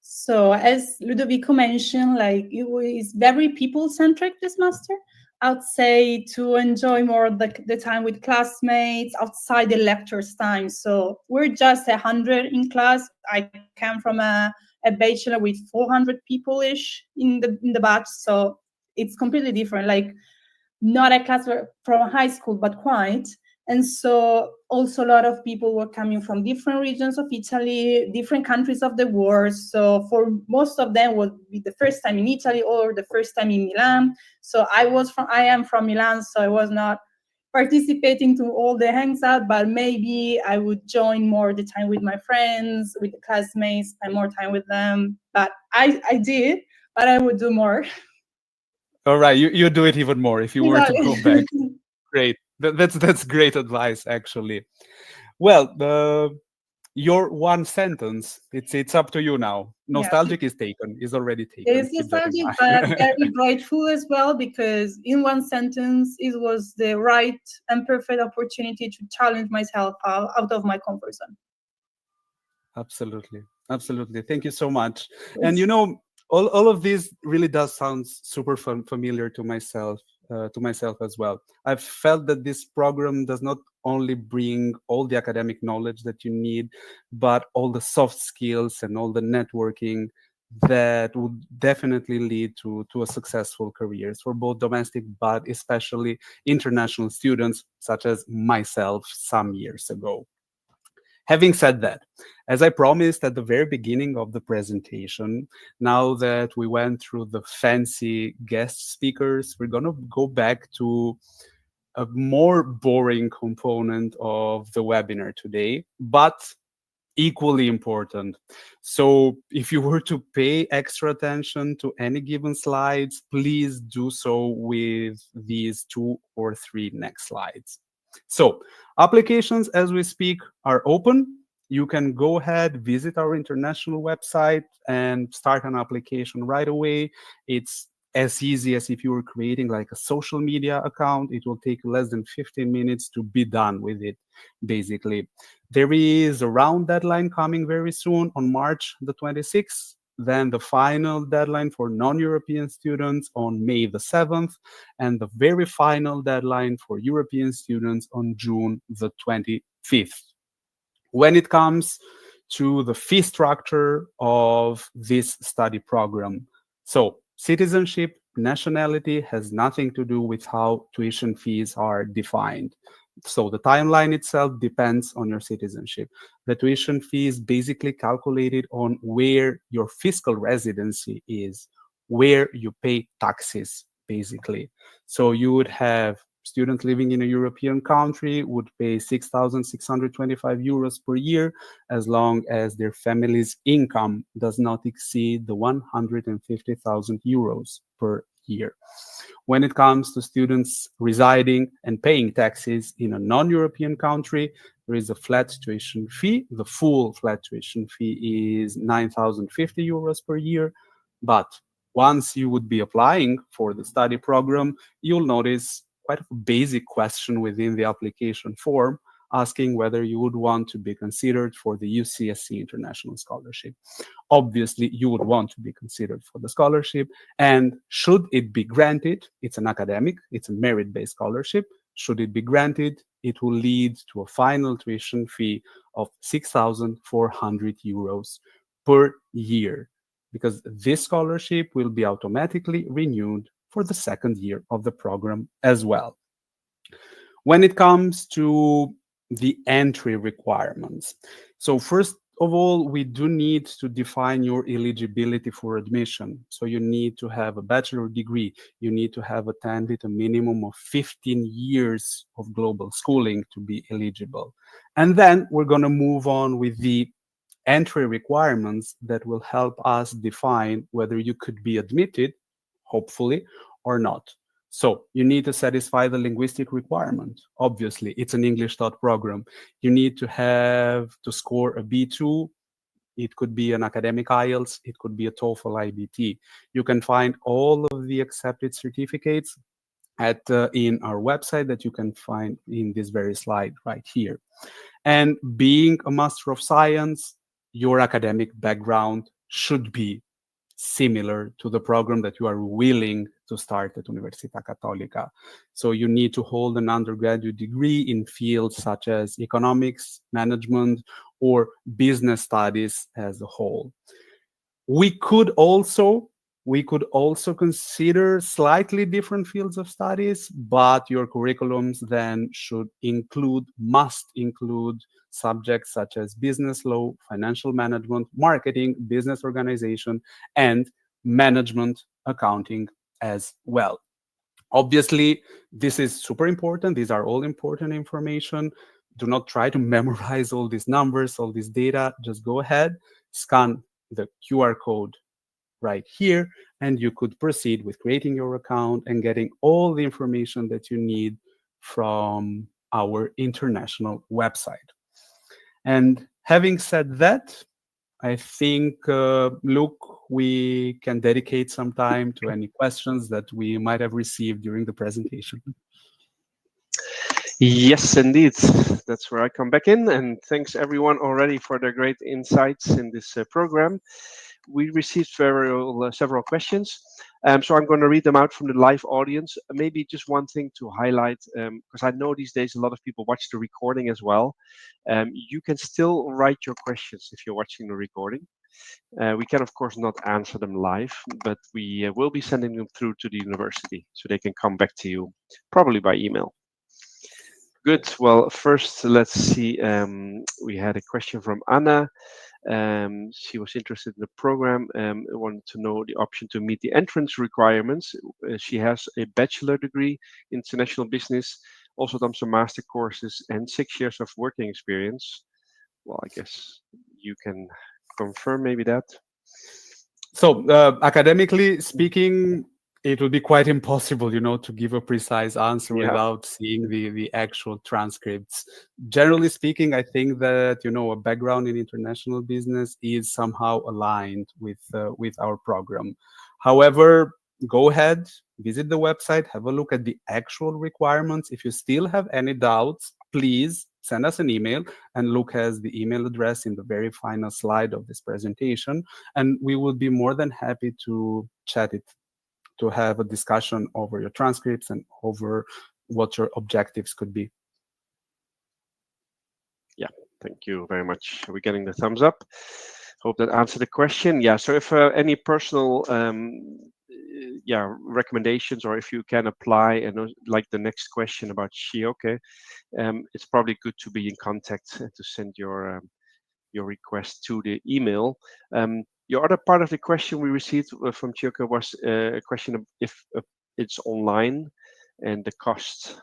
So as Ludovico mentioned, like it was very people-centric, this master. I would say to enjoy more the time with classmates outside the lectures time. So we're just 100 in class. I came from a bachelor with 400 people-ish in the batch. So it's completely different. Like not a class from high school, but quite. And so also a lot of people were coming from different regions of Italy, different countries of the world. So for most of them would be the first time in Italy or the first time in Milan. So I am from Milan, so I was not participating to all the hangs out, but maybe I would join more the time with my friends, with the classmates, spend more time with them. But I did, but I would do more. All right, you do it even more if you were to go back. Great. That's great advice, actually. Well, your one sentence, it's up to you now. Nostalgic is taken, is already taken. It's nostalgic, but very grateful as well, because in one sentence, it was the right and perfect opportunity to challenge myself out of my comfort zone. Absolutely. Absolutely. Thank you so much. And you know, all of this really does sound super familiar to myself as well. I've felt that this program does not only bring all the academic knowledge that you need, but all the soft skills and all the networking that would definitely lead to a successful careers for both domestic, but especially international students, such as myself some years ago. Having said that, as I promised at the very beginning of the presentation, now that we went through the fancy guest speakers, we're going to go back to a more boring component of the webinar today, but equally important. So if you were to pay extra attention to any given slides, please do so with these 2 or 3 next slides. So applications as we speak are open. You can go ahead, visit our international website and start an application right away. It's as easy as if you were creating like a social media account. It will take less than 15 minutes to be done with it, basically. There is a round deadline coming very soon on March the 26th. Then the final deadline for non-European students on May the 7th, and the very final deadline for European students on June the 25th. When it comes to the fee structure of this study program, so citizenship, nationality has nothing to do with how tuition fees are defined. So the timeline itself depends on your citizenship. The tuition fee is basically calculated on where your fiscal residency is, where you pay taxes, basically. So you would have students living in a European country would pay 6,625 euros per year, as long as their family's income does not exceed the 150,000 euros per year. When it comes to students residing and paying taxes in a non-European country, there is a flat tuition fee. The full flat tuition fee is 9,050 euros per year. But once you would be applying for the study program, you'll notice quite a basic question within the application form, asking whether you would want to be considered for the UCSC International Scholarship. Obviously, you would want to be considered for the scholarship, and should it be granted, it's an academic, it's a merit-based scholarship. Should it be granted, it will lead to a final tuition fee of 6,400 euros per year, because this scholarship will be automatically renewed for the second year of the program as well. When it comes to the entry requirements, so first of all, we do need to define your eligibility for admission. So you need to have a bachelor degree. You need to have attended a minimum of 15 years of global schooling to be eligible. And then we're going to move on with the entry requirements that will help us define whether you could be admitted, hopefully, or not. So you need to satisfy the linguistic requirement. Obviously, it's an English taught program. You need to have to score a B2. It could be an academic IELTS. It could be a TOEFL IBT. You can find all of the accepted certificates in our website that you can find in this very slide right here. And being a Master of Science, your academic background should be similar to the program that you are willing to start at Università Cattolica. So you need to hold an undergraduate degree in fields such as economics, management, or business studies as a whole. We could also consider slightly different fields of studies, but your curriculums then must include subjects such as business law, financial management, marketing, business organization, and management accounting as well. Obviously, this is super important. These are all important information. Do not try to memorize all these numbers, all this data. Just go ahead, scan the QR code right here, and you could proceed with creating your account and getting all the information that you need from our international website. And having said that, I think, Luke, we can dedicate some time to any questions that we might have received during the presentation. Yes, indeed. That's where I come back in. And thanks everyone already for their great insights in this program. We received several questions. So I'm going to read them out from the live audience. Maybe just one thing to highlight, because I know these days a lot of people watch the recording as well. You can still write your questions if you're watching the recording. We can, of course, not answer them live, but we will be sending them through to the university so they can come back to you, probably by email. Good. Well, first, let's see. We had a question from Anna. She was interested in the program, wanted to know the option to meet the entrance requirements. She has a bachelor degree in international business, also done some master courses and 6 years of working experience. Well, I guess you can confirm maybe that. So academically speaking, it would be quite impossible, to give a precise answer without seeing the actual transcripts. Generally speaking, I think that, a background in international business is somehow aligned with our program. However, go ahead, visit the website, have a look at the actual requirements. If you still have any doubts, please send us an email, and Luke has the email address in the very final slide of this presentation, and we will be more than happy to chat it, to have a discussion over your transcripts and over what your objectives could be. Yeah, thank you very much. We're getting the thumbs up. Hope that answered the question. Yeah, so if any personal recommendations, or if you can apply, and like the next question about Shioke, it's probably good to be in contact to send your request to the email. Your other part of the question we received from Chioke was a question of if it's online and the cost.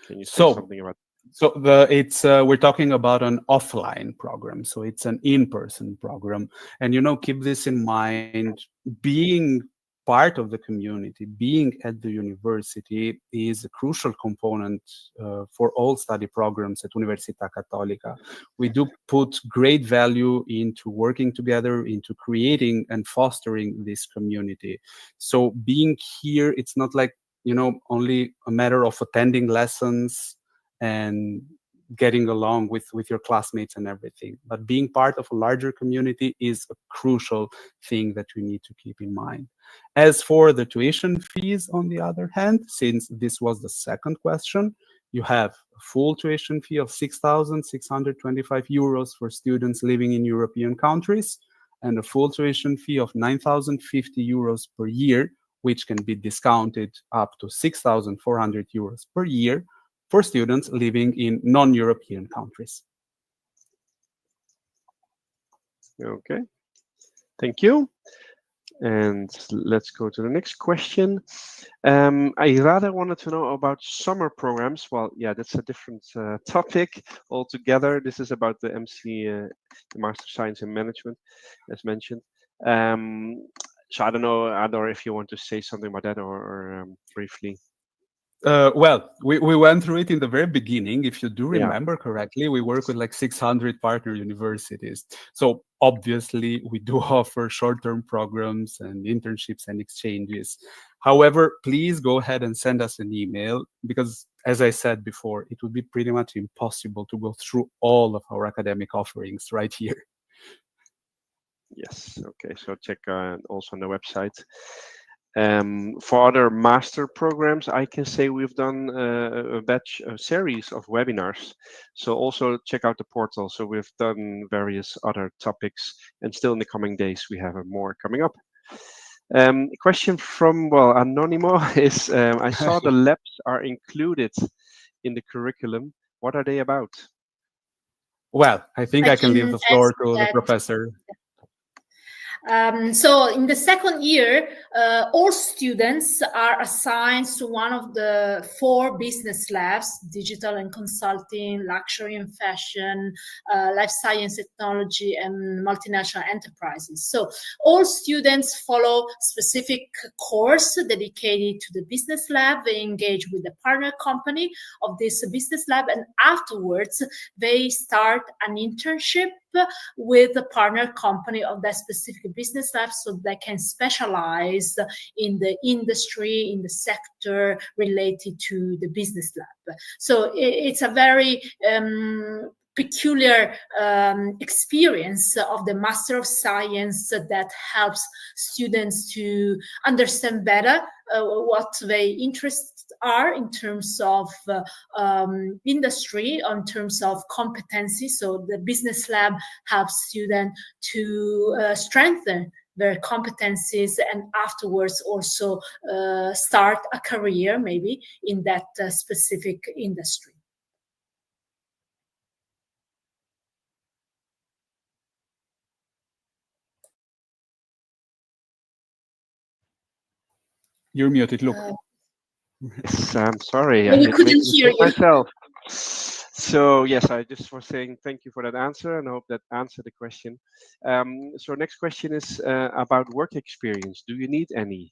Can you say something about that? So we're talking about an offline program, so it's an in-person program, and keep this in mind. Being part of the community, being at the university, is a crucial component for all study programs at Università Cattolica. We do put great value into working together, into creating and fostering this community. So being here, it's not like, only a matter of attending lessons and getting along with your classmates and everything. But being part of a larger community is a crucial thing that we need to keep in mind. As for the tuition fees, on the other hand, since this was the second question, you have a full tuition fee of 6,625 euros for students living in European countries, and a full tuition fee of 9,050 euros per year, which can be discounted up to 6,400 euros per year for students living in non-European countries. Okay, thank you. And let's go to the next question. I rather wanted to know about summer programs. Well, yeah, that's a different topic altogether. This is about the the Master of Science in Management, as mentioned. So I don't know, Ador, if you want to say something about that or briefly. Well, we went through it in the very beginning. If you do Yeah. remember correctly, we work with like 600 partner universities. So obviously, we do offer short-term programs and internships and exchanges. However, please go ahead and send us an email because, as I said before, it would be pretty much impossible to go through all of our academic offerings right here. Yes, okay, so check also on the website. For other master programs, I can say we've done a series of webinars. So also check out the portal. So we've done various other topics, and still in the coming days we have more coming up. Question from, well, Anonimo is, I saw the labs are included in the curriculum. What are they about? Well, I think I can leave the floor to the professor. So in the second year, all students are assigned to one of the 4 business labs: digital and consulting, luxury and fashion, life science, technology, and multinational enterprises. So all students follow specific course dedicated to the business lab. They engage with the partner company of this business lab, and afterwards they start an internship with the partner company of that specific business lab, so they can specialize in the industry, in the sector related to the business lab. So it's a very peculiar experience of the Master of Science that helps students to understand better what their interests are in terms of industry, in terms of competency. So the business lab helps students to strengthen their competencies and afterwards also start a career maybe in that specific industry. You're muted, look. Yes, I'm sorry. We I couldn't hear you. myself. So yes, I just was saying thank you for that answer, and I hope that answered the question. So next question is about work experience. Do you need any?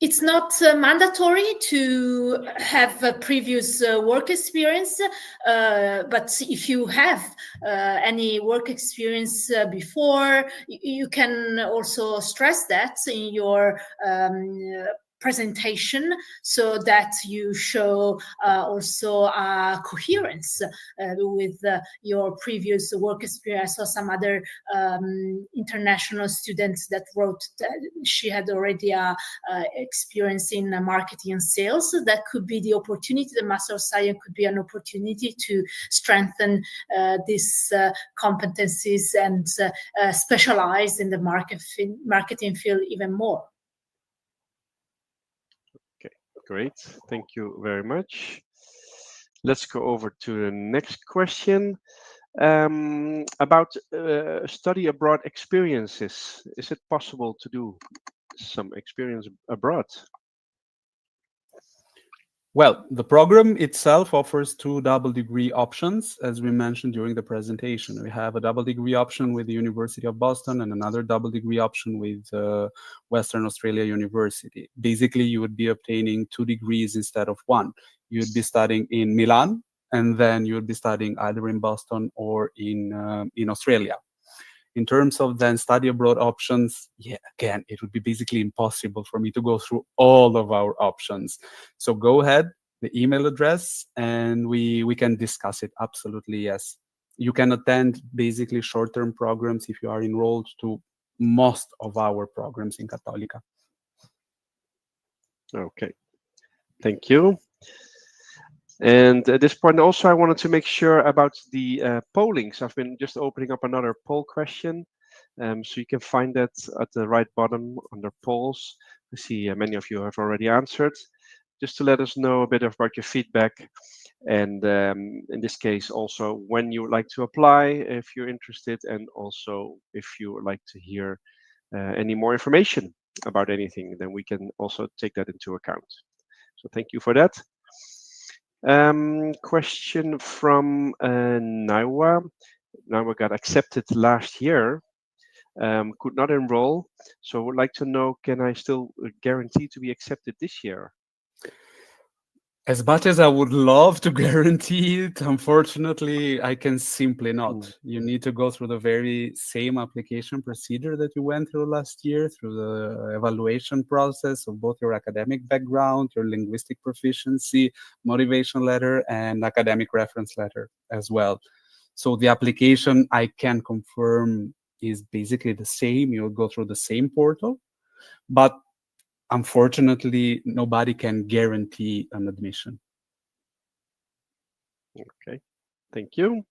It's not mandatory to have a previous work experience, but if you have any work experience before, you can also stress that in your presentation, so that you show also coherence with your previous work experience. Or some other international students that wrote that she had already experience in marketing and sales. So that could be the opportunity. The Master of Science could be an opportunity to strengthen these competencies and specialize in the marketing field even more. Okay, great. Thank you very much. Let's go over to the next question about study abroad experiences. Is it possible to do some experience abroad? Well, the program itself offers 2 double degree options, as we mentioned during the presentation. We have a double degree option with the University of Boston and another double degree option with Western Australia University. Basically, you would be obtaining 2 degrees instead of 1. You would be studying in Milan, and then you would be studying either in Boston or in Australia. In terms of then study abroad options, yeah, again, it would be basically impossible for me to go through all of our options. So go ahead, the email address, and we can discuss it. Absolutely, yes. You can attend basically short-term programs if you are enrolled to most of our programs in Cattolica. Okay, thank you. And at this point also, I wanted to make sure about the pollings. I've been just opening up another poll question. So you can find that at the right bottom under polls. I see many of you have already answered. just to let us know a bit about your feedback. And in this case, also when you would like to apply, if you're interested, and also if you would like to hear any more information about anything, then we can also take that into account. So thank you for that. Question from Nawa. Nawa got accepted last year, could not enroll. So would like to know, can I still guarantee to be accepted this year? As much as I would love to guarantee it, unfortunately, I can simply not. You need to go through the very same application procedure that you went through last year, through the evaluation process of both your academic background, your linguistic proficiency, motivation letter, and academic reference letter as well. So the application, I can confirm, is basically the same. You'll go through the same portal, but unfortunately, nobody can guarantee an admission. Okay, thank you.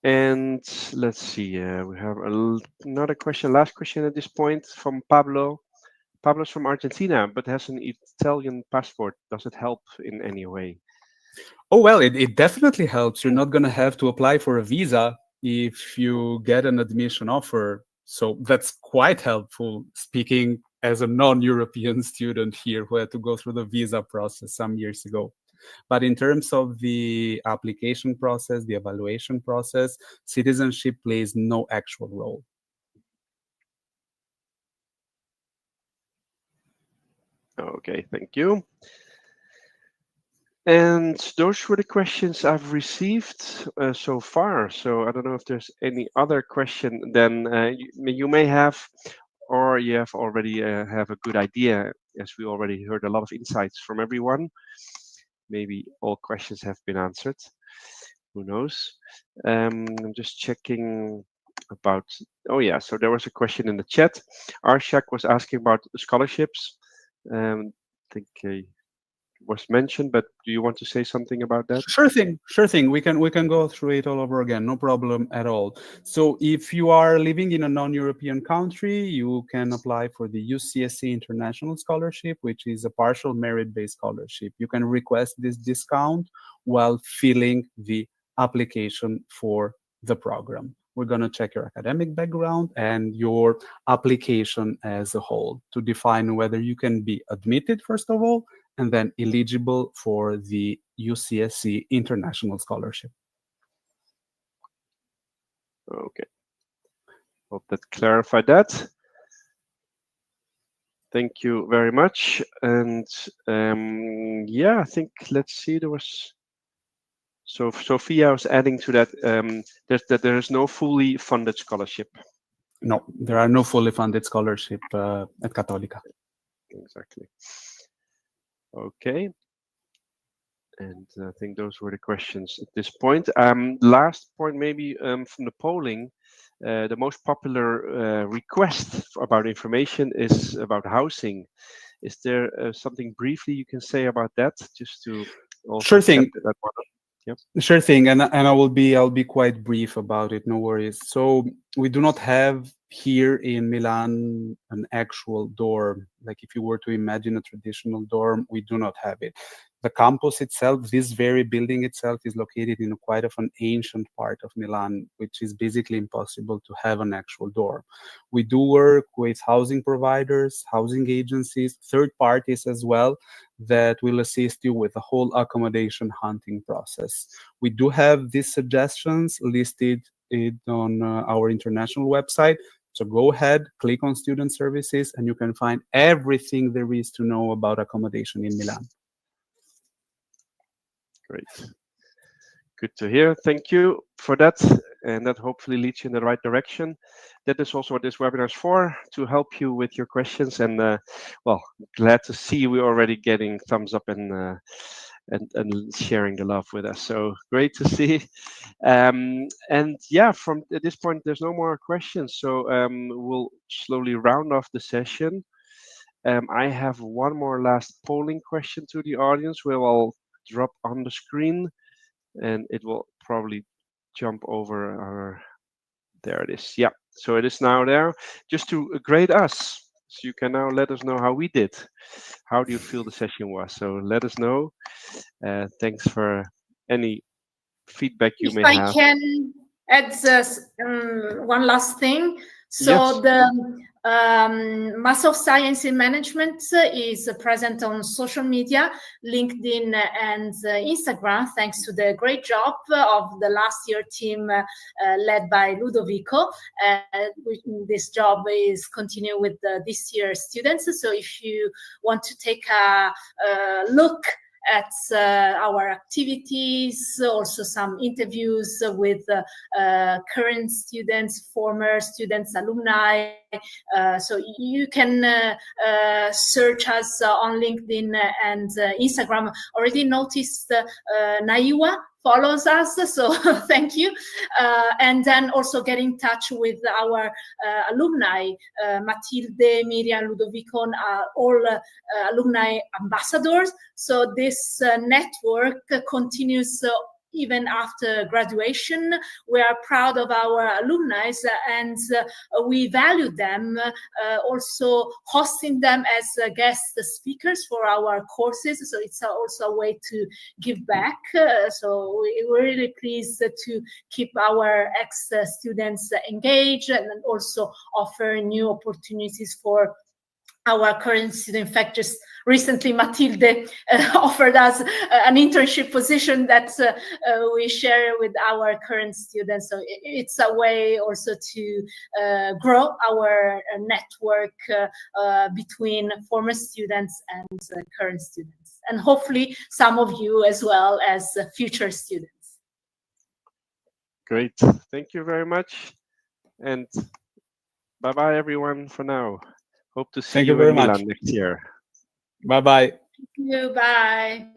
And let's see, we have another question, last question at this point from Pablo. Pablo's from Argentina, but has an Italian passport. Does it help in any way? Oh, well, it definitely helps. You're not going to have to apply for a visa if you get an admission offer. So that's quite helpful, speaking as a non-European student here who had to go through the visa process some years ago. But in terms of the application process, the evaluation process, citizenship plays no actual role. Okay, thank you. And those were the questions I've received so far. So I don't know if there's any other question then you may have, or you have already have a good idea, as we already heard a lot of insights from everyone. Maybe all questions have been answered. Who knows? I'm just checking about, oh yeah, so there was a question in the chat. Arshak was asking about scholarships. I think was mentioned, but do you want to say something about that? Sure thing. We can go through it all over again, no problem at all. So if you are living in a non-European country, you can apply for the UCSC International Scholarship, which is a partial merit-based scholarship. You can request this discount while filling the application for the program. We're going to check your academic background and your application as a whole to define whether you can be admitted, first of all, and then eligible for the UCSC International Scholarship. Okay. Hope that clarified that. Thank you very much. And yeah, I think, let's see, there was, so Sophia was adding to that, that there is no fully funded scholarship. No, there are no fully funded scholarship at Cattolica. Exactly. Okay. And I think those were the questions at this point. Last point, maybe from the polling, the most popular request about information is about housing. Is there something briefly you can say about that, just to also Sure thing. that one up? Yep. Sure thing, and I'll be quite brief about it. No worries. So we do not have here in Milan an actual dorm. Like if you were to imagine a traditional dorm, we do not have it. The campus itself, this very building itself, is located in quite of an ancient part of Milan, which is basically impossible to have an actual dorm. We do work with housing providers, housing agencies, third parties as well, that will assist you with the whole accommodation hunting process. We do have these suggestions listed on our international website. So go ahead, click on student services, and you can find everything there is to know about accommodation in Milan. Great. Good to hear. Thank you for that. And that hopefully leads you in the right direction. That is also what this webinar is for, to help you with your questions. And well, glad to see we're already getting thumbs up and sharing the love with us. So great to see. And yeah, from at this point, there's no more questions. So we'll slowly round off the session. I have one more last polling question to the audience, where I'll drop on the screen, and it will probably jump over our, there it is. Yeah, so it is now there. Just to grade us. you can now let us know how we did. How do you feel the session was? So let us know. Thanks for any feedback you may have. If I can add one last thing. So Yes. the Master of Science in Management is present on social media, LinkedIn and Instagram, thanks to the great job of the last year team led by Ludovico. This job is continuing with this year students. So if you want to take a look at our activities, also some interviews with current students, former students, alumni. So you can search us on LinkedIn and Instagram. Already noticed Naiwa follows us, so thank you. And then also get in touch with our alumni, Matilde, Miriam, Ludovico, all alumni ambassadors. So this network continues even after graduation. We are proud of our alumni and we value them, also hosting them as guest speakers for our courses. So it's also a way to give back. So we're really pleased to keep our ex-students engaged and also offer new opportunities for our current student. In fact, just recently Matilde offered us an internship position that we share with our current students. So it's a way also to grow our network between former students and current students, and hopefully some of you as well as future students. Great. Thank you very much. And bye-bye everyone for now. Hope to see you in Milan next year. Bye-bye. Thank you. Bye.